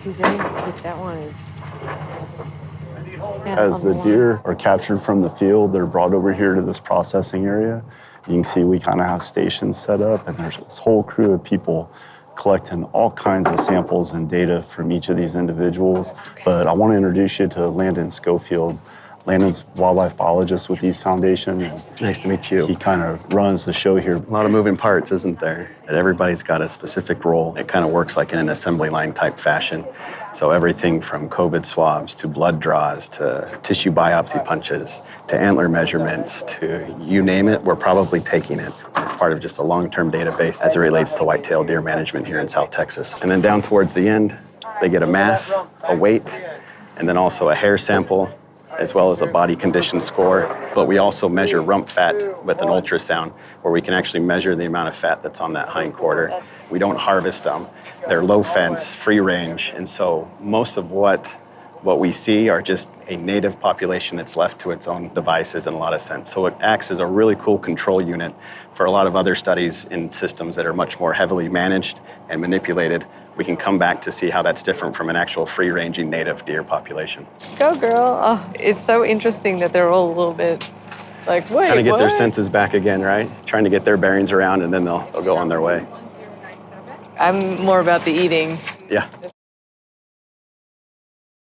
He's in. That one is. Yeah, As the deer are captured from the field, they're brought over here to this processing area. You can see we kind of have stations set up, and there's this whole crew of people collecting all kinds of samples and data from each of these individuals. But I want to introduce you to Landon Schofield. Landon's wildlife biologist with East Foundation. Nice to meet you. He kind of runs the show here. A lot of moving parts, isn't there? And everybody's got a specific role. It kind of works like in an assembly line type fashion. So everything from COVID swabs to blood draws to tissue biopsy punches to antler measurements to you name it, we're probably taking it. It's part of just a long-term database as it relates to whitetail deer management here in South Texas. And then down towards the end, they get a mass, a weight, and then also a hair sample, as well as a body condition score. But we also measure rump fat with an ultrasound, where we can actually measure the amount of fat that's on that hind quarter. We don't harvest them. They're low fence, free range, and so most of what we see are just a native population that's left to its own devices in a lot of sense. So it acts as a really cool control unit for a lot of other studies in systems that are much more heavily managed and manipulated. We can come back to see how that's different from an actual free-ranging native deer population. Go, girl. Oh, it's so interesting that they're all a little bit like, wait, kind of get what? their senses back again, right? Trying to get their bearings around, and then they'll go on their way. I'm more about the eating. Yeah.